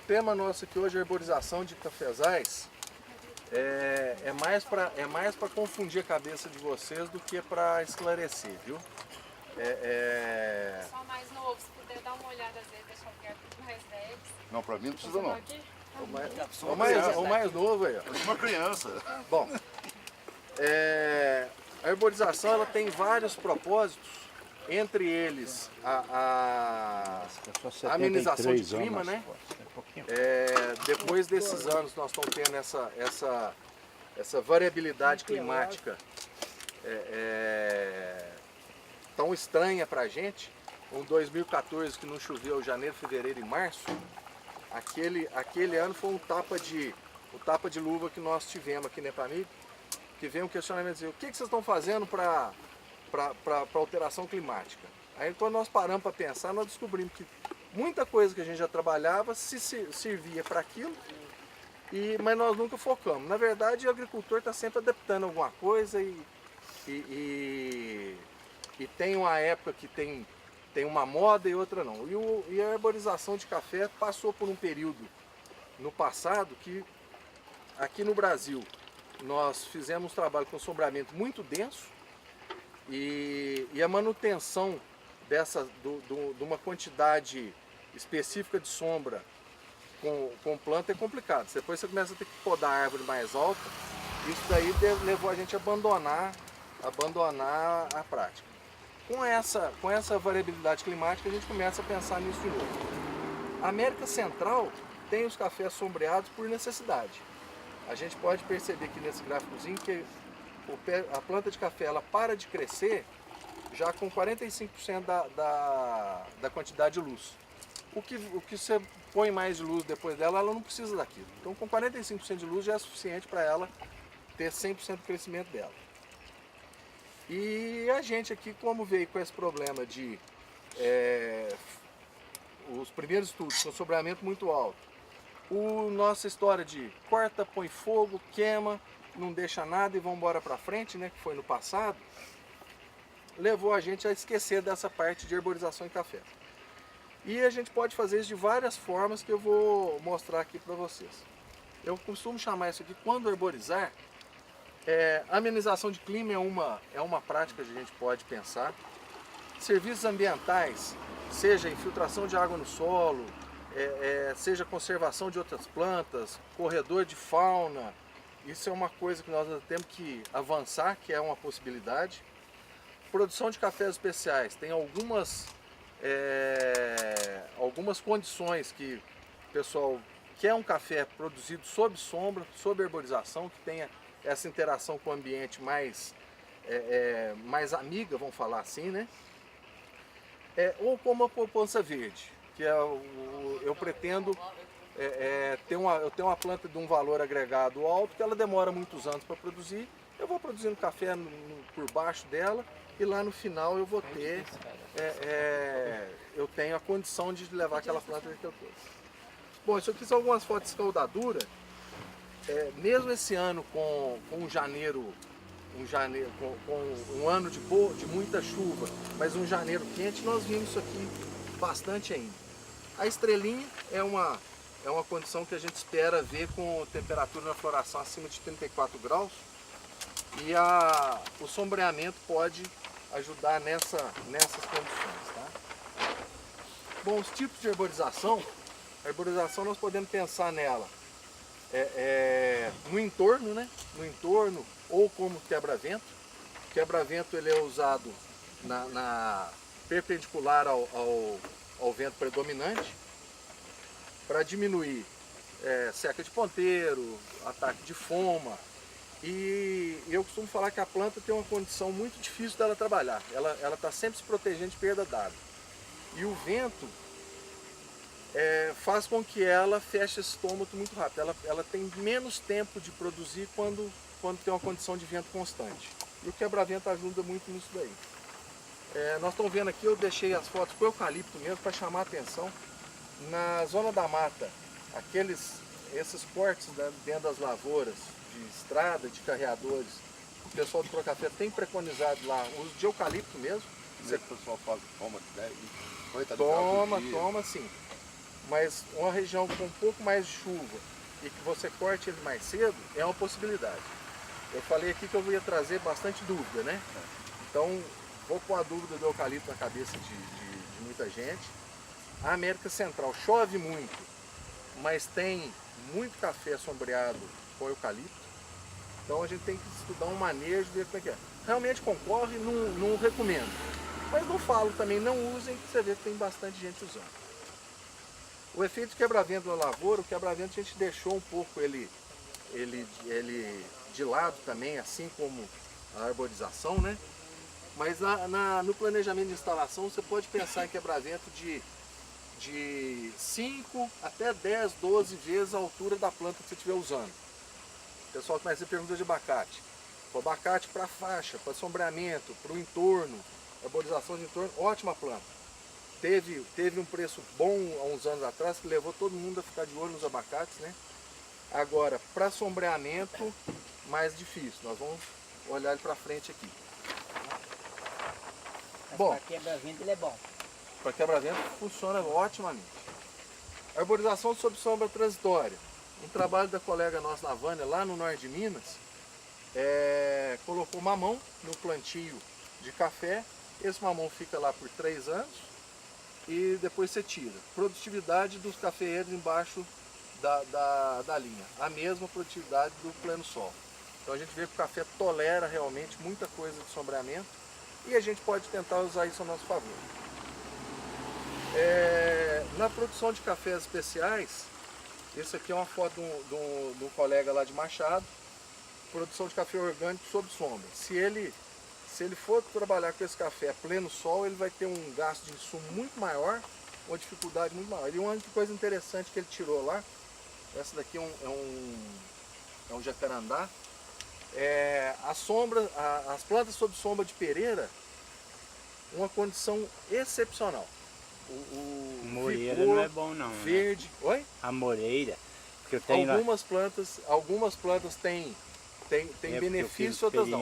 tema nosso aqui hoje, a arborização de cafezais, é mais para confundir a cabeça de vocês do que para esclarecer, viu? Só mais novo, se puder dar uma olhada às vezes, deixar perto dos mais velhos. Não, pra mim não precisa não. O mais novo aí, ó. Eu sou uma criança. Bom, a arborização ela tem vários propósitos, entre eles a amenização de clima, né? Depois desses anos nós estamos tendo essa variabilidade climática tão estranha para a gente. Um 2014 que não choveu janeiro, fevereiro e março, aquele ano foi o tapa de luva que nós tivemos aqui na Epamig, que veio um questionamento dizer, o que vocês estão fazendo para alteração climática? Aí quando nós paramos para pensar, nós descobrimos que muita coisa que a gente já trabalhava servia para aquilo, mas nós nunca focamos. Na verdade, o agricultor está sempre adaptando alguma coisa e tem uma época que tem uma moda e outra não. E a arborização de café passou por um período no passado que aqui no Brasil nós fizemos um trabalho com sombreamento muito denso e a manutenção de uma quantidade específica de sombra com planta é complicado. Depois você começa a ter que podar a árvore mais alta, isso daí levou a gente a abandonar a prática. Com essa variabilidade climática a gente começa a pensar nisso de novo. A América Central tem os cafés sombreados por necessidade. A gente pode perceber aqui nesse gráficozinho que a planta de café ela para de crescer já com 45% da quantidade de luz. O que você põe mais de luz depois dela, ela não precisa daquilo. Então com 45% de luz já é suficiente para ela ter 100% do crescimento dela. E a gente aqui, como veio com esse problema de os primeiros estudos com sombreamento muito alto, nossa história de corta, põe fogo, queima, não deixa nada e vamos embora para frente, né, que foi no passado, levou a gente a esquecer dessa parte de arborização em café. E a gente pode fazer isso de várias formas que eu vou mostrar aqui para vocês. Eu costumo chamar isso aqui, quando arborizar, amenização de clima é uma prática que a gente pode pensar. Serviços ambientais, seja infiltração de água no solo, seja conservação de outras plantas, corredor de fauna, isso é uma coisa que nós temos que avançar, que é uma possibilidade. Produção de cafés especiais, tem algumas condições que o pessoal quer um café produzido sob sombra, sob arborização, que tenha essa interação com o ambiente mais amiga, vamos falar assim, né? Ou como a poupança verde, que eu pretendo ter uma planta de um valor agregado alto, que ela demora muitos anos para produzir, eu vou produzindo café por baixo dela e lá no final eu vou ter, eu tenho a condição de levar aquela planta que eu trouxe. Bom, isso aqui são algumas fotos de escaldadura. Mesmo esse ano com um ano de muita chuva, mas um janeiro quente, nós vimos isso aqui bastante ainda. A estrelinha é uma condição que a gente espera ver com temperatura na floração acima de 34 graus e o sombreamento pode ajudar nessas condições. Tá? Bom, os tipos de arborização, nós podemos pensar nela no entorno, né? No entorno ou como quebra-vento. O quebra-vento ele é usado perpendicular ao vento predominante para diminuir seca de ponteiro, ataque de foma. E eu costumo falar que a planta tem uma condição muito difícil dela trabalhar. Ela está sempre se protegendo de perda d'água. E o vento faz com que ela feche esse estômago muito rápido. Ela tem menos tempo de produzir quando tem uma condição de vento constante. E o quebra-vento ajuda muito nisso daí. Nós estamos vendo aqui, eu deixei as fotos com eucalipto mesmo para chamar a atenção. Na zona da mata, esses cortes dentro das lavouras, de estrada, de carreadores, o pessoal do Procafé tem preconizado lá o uso de eucalipto mesmo. O pessoal faz toma sim. mas uma região com um pouco mais de chuva e que você corte ele mais cedo é uma possibilidade. Eu falei aqui que eu ia trazer bastante dúvida, né? Então, vou pôr a dúvida do eucalipto na cabeça de muita gente. A América Central chove muito, mas tem muito café sombreado com eucalipto. Então a gente tem que estudar um manejo, ver como é que é. Realmente concorre, não recomendo. Mas não falo também, não usem, que você vê que tem bastante gente usando. O efeito de quebra-vento na lavoura, o quebra-vento a gente deixou um pouco ele de lado também, assim como a arborização, né? Mas no planejamento de instalação você pode pensar em quebra-vento de 5 até 10, 12 vezes a altura da planta que você estiver usando. O pessoal começa a perguntar de abacate. O abacate para faixa, para sombreamento, para o entorno, arborização de entorno, ótima planta. Teve um preço bom há uns anos atrás que levou todo mundo a ficar de olho nos abacates, né? Agora, para sombreamento, mais difícil. Nós vamos olhar ele para frente aqui. Bom, para quebra-vento ele é bom. Para quebra-vento funciona otimamente. Arborização sob sombra transitória. Um trabalho da colega nossa na Vânia, lá no norte de Minas, colocou mamão no plantio de café. Esse mamão fica lá por 3 anos e depois você tira. Produtividade dos cafeeiros embaixo da linha. A mesma produtividade do pleno sol. Então a gente vê que o café tolera realmente muita coisa de sombreamento e a gente pode tentar usar isso a nosso favor. Na produção de cafés especiais, esse aqui é uma foto do colega lá de Machado, produção de café orgânico sob sombra. Se ele for trabalhar com esse café a pleno sol, ele vai ter um gasto de insumo muito maior, uma dificuldade muito maior. E uma coisa interessante que ele tirou lá, essa daqui é um jacarandá, as plantas sob sombra de pereira, uma condição excepcional. O moreira vigor, não é bom não. verde. Né? Oi? A moreira, porque eu tenho algumas plantas têm benefício, outras não.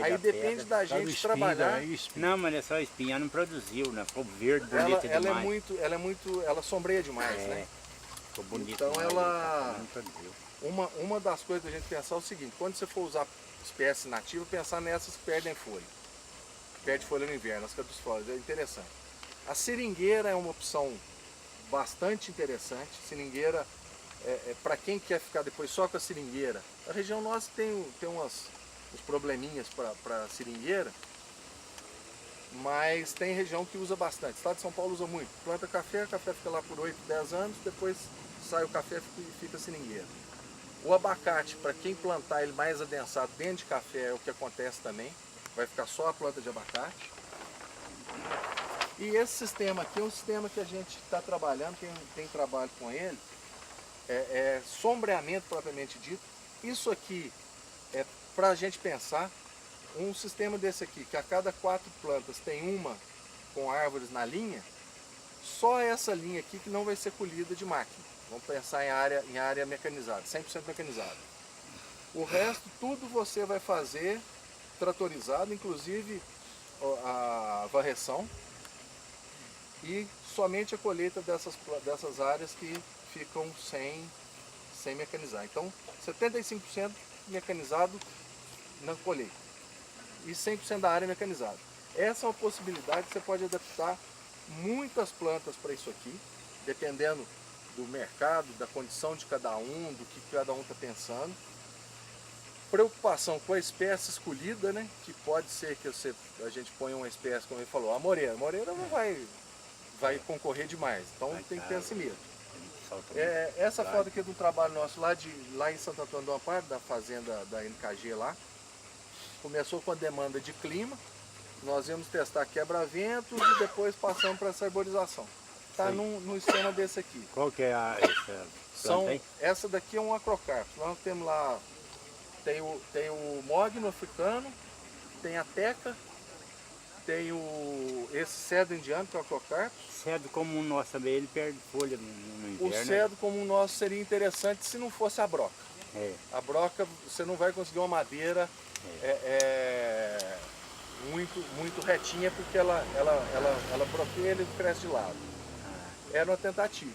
Aí depende da gente trabalhar. Não, mas é só espinha, não produziu, né? Ficou verde, bonito demais. Ela sombreia demais, né? Ficou bonito então demais, uma das coisas da gente pensar é o seguinte: quando você for usar espécie nativa, pensar nessas que perdem folha. Perde folha no inverno, as caducifólias, é interessante. A seringueira é uma opção bastante interessante. Seringueira, para quem quer ficar depois só com a seringueira, a região nossa tem uns probleminhas para seringueira, mas tem região que usa bastante. O estado de São Paulo usa muito. Planta café, o café fica lá por 8, 10 anos, depois sai o café e fica seringueira. O abacate, para quem plantar ele mais adensado dentro de café, é o que acontece também. Vai ficar só a planta de abacate. E esse sistema aqui é um sistema que a gente está trabalhando, tem trabalho com ele, sombreamento propriamente dito. Isso aqui é para a gente pensar, um sistema desse aqui, que a cada 4 plantas tem uma com árvores na linha, só essa linha aqui que não vai ser colhida de máquina. Vamos pensar em área mecanizada, 100% mecanizada. O resto, tudo você vai fazer tratorizado, inclusive a varreção, e somente a colheita dessas áreas que ficam sem mecanizar. Então, 75% mecanizado na colheita e 100% da área mecanizada. Essa é uma possibilidade que você pode adaptar muitas plantas para isso aqui, dependendo do mercado, da condição de cada um, do que cada um está pensando. Preocupação com a espécie escolhida, né? Que pode ser que a gente ponha uma espécie, como ele falou, a moreira. A moreira não vai concorrer demais, então tem que ter esse medo. Essa foto aqui é do trabalho nosso lá em Santo Antônio do Amparo, da fazenda da NKG lá. Começou com a demanda de clima, nós íamos testar quebra-ventos e depois passamos para essa arborização. Está num esquema desse aqui. Qual que é essa planta aí? Essa daqui é um acrocarpus. Nós temos lá, tem o mogno africano, tem a teca, tem esse cedro indiano, que é o acrocarpus. Cedro comum nosso também, ele perde folha no inverno. O cedro comum nosso seria interessante se não fosse a broca. A broca, você não vai conseguir uma madeira muito retinha, porque ela broqueia e ele cresce de lado. Era uma tentativa.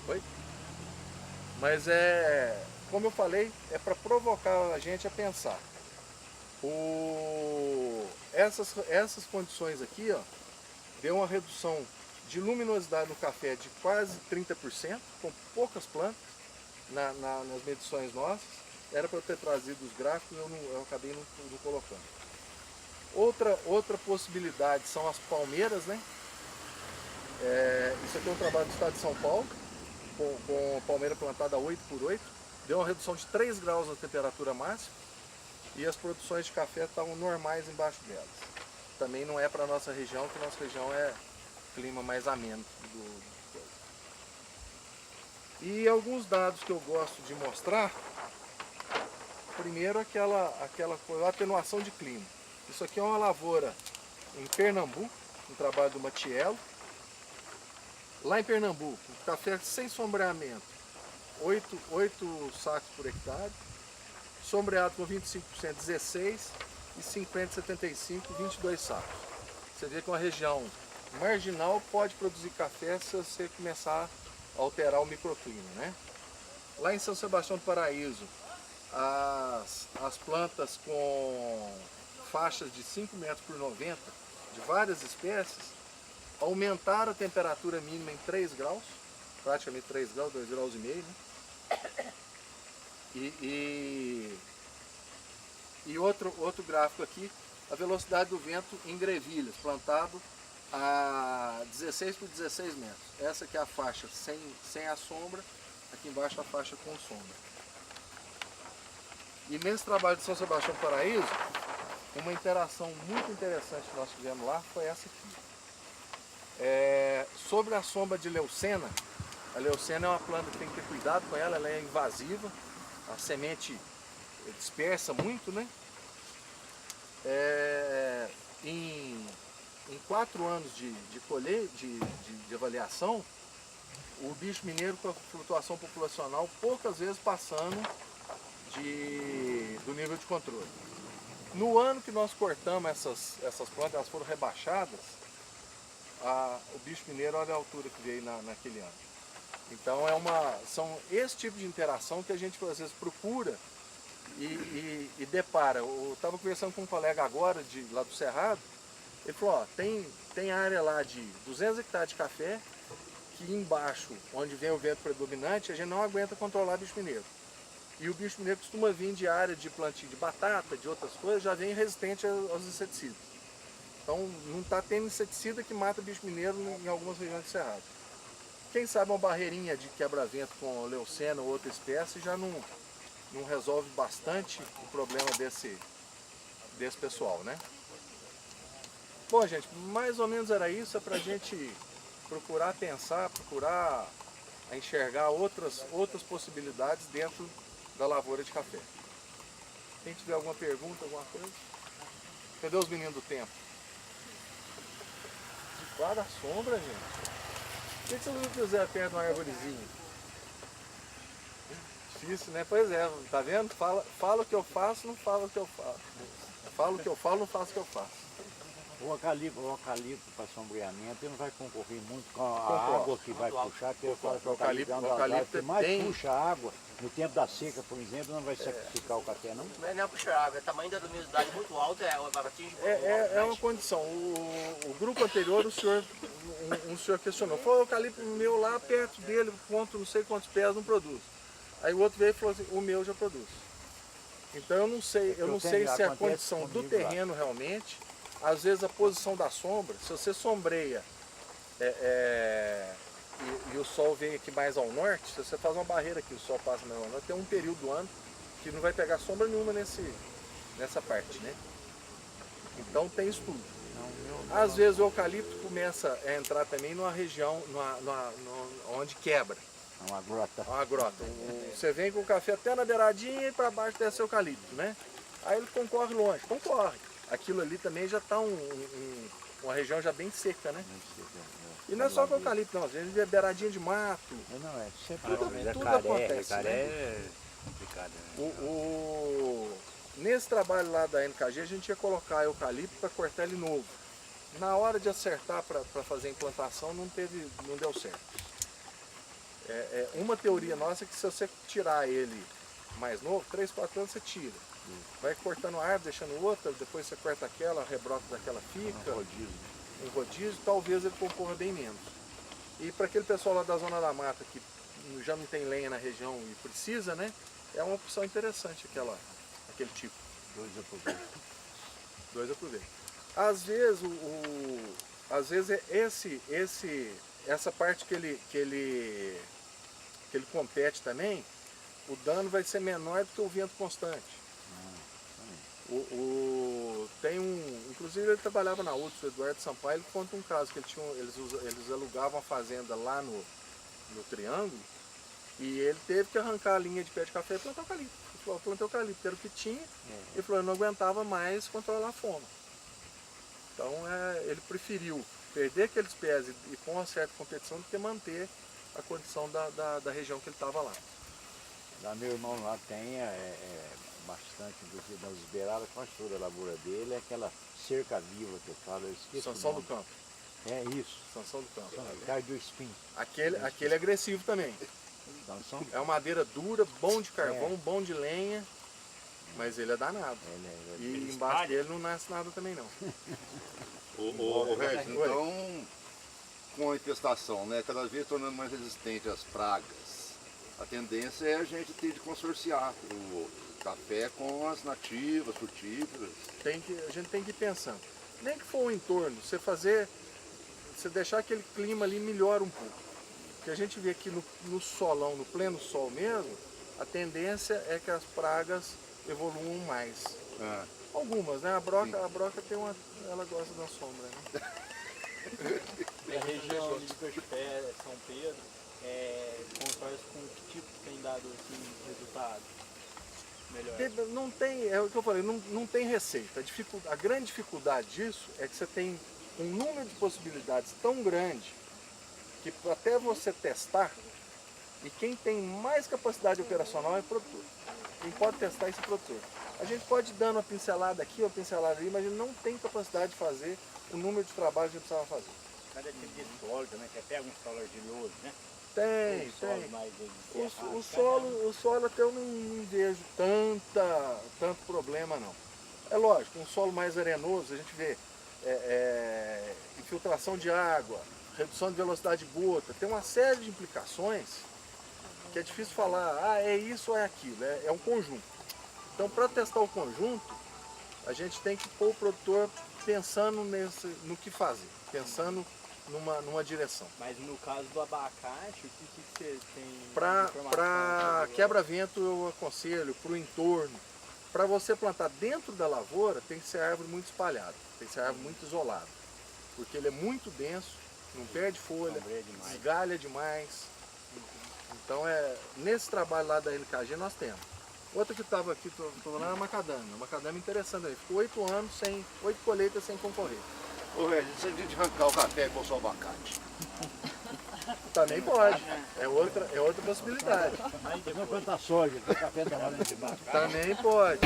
Oi? Mas como eu falei, é para provocar a gente a pensar. Essas condições aqui, ó, deu uma redução de luminosidade no café de quase 30%, com poucas plantas, nas medições nossas. Era para eu ter trazido os gráficos, eu acabei não colocando. Outra possibilidade são as palmeiras, né? Isso aqui é um trabalho do estado de São Paulo, com palmeira plantada a 8x8, deu uma redução de 3 graus na temperatura máxima e as produções de café estavam normais embaixo delas. Também não é para a nossa região, que nossa região é clima mais ameno. E alguns dados que eu gosto de mostrar, primeiro aquela atenuação de clima. Isso aqui é uma lavoura em Pernambuco, um trabalho do Matiello. Lá em Pernambuco, café sem sombreamento, 8 sacos por hectare, sombreado com 25%, 16, e 50, 75, 22 sacos. Você vê que uma região marginal pode produzir café se você começar a alterar o microclima, né? Lá em São Sebastião do Paraíso, as plantas com faixas de 5 metros por 90, de várias espécies, aumentaram a temperatura mínima em 3 graus, praticamente 3 graus, 2,5 graus, né? E outro gráfico aqui, a velocidade do vento em Grevilhas, plantado a 16 por 16 metros. Essa aqui é a faixa sem a sombra, aqui embaixo a faixa com sombra. E nesse trabalho de São Sebastião do Paraíso, uma interação muito interessante que nós tivemos lá foi essa aqui. Sobre a sombra de leucena, a leucena é uma planta que tem que ter cuidado com ela é invasiva, a semente dispersa muito, né? Em 4 anos de avaliação, o bicho mineiro com a flutuação populacional poucas vezes passando do nível de controle. No ano que nós cortamos essas plantas, elas foram rebaixadas, o bicho mineiro, olha a altura que veio naquele ano. Então são esse tipo de interação que a gente às vezes procura e depara. Eu estava conversando com um colega agora, lá do Cerrado, ele falou, ó, tem área lá de 200 hectares de café, que embaixo, onde vem o vento predominante, a gente não aguenta controlar bicho mineiro. E o bicho mineiro costuma vir de área de plantio de batata, de outras coisas, já vem resistente aos inseticidas. Então não está tendo inseticida que mata bicho mineiro em algumas regiões do Cerrado. Quem sabe uma barreirinha de quebra-vento com leucena ou outra espécie já não resolve bastante o problema desse pessoal, né? Bom, gente, mais ou menos era isso, é para a gente procurar pensar, procurar enxergar outras possibilidades dentro da lavoura de café. Quem tiver alguma pergunta, alguma coisa? Cadê os meninos do tempo? De guarda-sombra, gente? Por que você não quiser perto de uma arvorezinha? Difícil, né? Pois é, tá vendo? Fala o que eu faço, não fala o que eu faço. Fala o que eu falo, não faço o que eu faço. O eucalipto para sombreamento ele não vai concorrer muito com a água que vai puxar, que o eucalipto é uma das árvores que mais puxa água. No tempo da seca, por exemplo, não vai sacrificar o café, não? Não é puxar água, é tamanho da luminosidade muito alta, atinge é uma condição. O grupo anterior, um senhor questionou, falou, o eucalipto meu lá perto dele, ponto não sei quantos pés, não produz. Aí o outro veio e falou assim, o meu já produz. Então eu não sei se é a condição do terreno realmente. Às vezes a posição da sombra, se você sombreia e o sol vem aqui mais ao norte, se você faz uma barreira aqui, o sol passa mais ao norte, tem um período do ano que não vai pegar sombra nenhuma nessa parte, né? Então tem isso tudo. Às vezes o eucalipto começa a entrar também numa região onde quebra. Uma grota. Uma grota. Você vem com o café até na beiradinha e para baixo desce o eucalipto, né? Aí ele concorre longe, concorre. Aquilo ali também já está uma região já bem seca, né? E não é só com eucalipto, não. Às vezes é beiradinha de mato. Não é. Tudo acontece. Jacaré né? é complicado. Né? Nesse trabalho lá da NKG, a gente ia colocar eucalipto para cortar ele novo. Na hora de acertar para fazer a implantação, não deu certo. Uma teoria nossa é que se você tirar ele mais novo, 3, 4 anos você tira. Vai cortando a árvore, deixando outra, depois você corta aquela, a rebrota daquela fica. Um rodízio, talvez ele concorra bem menos. E para aquele pessoal lá da Zona da Mata que já não tem lenha na região e precisa, né? É uma opção interessante aquele tipo. 2 aproveita. Às vezes essa parte que ele compete também, o dano vai ser menor do que o vento constante. Inclusive ele trabalhava na UTS, o Eduardo Sampaio, ele conta um caso que eles alugavam a fazenda lá no Triângulo e ele teve que arrancar a linha de pé de café e plantar eucalipto. Ele falou, plantei eucalipto, era o que tinha, ele falou, eu não aguentava mais controlar a foma. Então ele preferiu perder aqueles pés e com uma certa competição do que manter a condição da região que ele estava lá. Meu irmão lá tem bastante, inclusive nas beiradas, quase toda a lavoura dele, é aquela cerca viva que eu falo, eu esqueci. Sanção do campo. É isso. Sanção do campo. Cai do espinho. Aquele é agressivo também. É uma madeira dura, bom de carvão, bom de lenha, mas ele é danado. E embaixo dele não nasce nada também não. Ô Regis, então com a infestação, né, cada vez tornando mais resistente às pragas, a tendência é a gente ter de consorciar o café com as nativas, frutíferas. A gente tem que ir pensando. Nem que for o entorno, você deixar aquele clima ali melhora um pouco. Porque a gente vê aqui no solão, no pleno sol mesmo, a tendência é que as pragas evoluam mais. Algumas, né? A broca ela gosta da sombra, né? E a região de Cochupé, São Pedro, consorce com que tipo que tem dado assim, resultado melhor? Não tem, é o que eu falei, não tem receita. A grande dificuldade disso é que você tem um número de possibilidades tão grande que até você testar, e quem tem mais capacidade operacional é o produtor. Quem pode testar é esse produtor. A gente pode ir dando uma pincelada aqui, uma pincelada ali, mas a gente não tem capacidade de fazer o número de trabalho que a gente precisava fazer. Cada tipo de solo também, você pega um solo argiloso, né? Tem. O solo até eu não vejo tanto problema não. É lógico, um solo mais arenoso, a gente vê infiltração de água, redução de velocidade de gota, tem uma série de implicações que é difícil falar, é isso ou é aquilo, é um conjunto. Então para testar o conjunto, a gente tem que pôr o produtor pensando no que fazer, pensando numa direção. Mas no caso do abacate, o que você tem? Para quebra-vento eu aconselho, para o entorno. Para você plantar dentro da lavoura tem que ser árvore muito espalhada, tem que ser árvore muito isolada. Porque ele é muito denso, não perde folha, desgalha demais. Então nesse trabalho lá da LKG nós temos. Outra que estava aqui, estou falando, é a macadâmia. Uma macadâmia interessante aí. Ficou 8 anos, 8 colheitas sem concorrer. Ô Regis, se a gente arrancar o café com o seu abacate? Também pode. É outra possibilidade. Não plantar soja, tem café da hora de baixo. Também pode.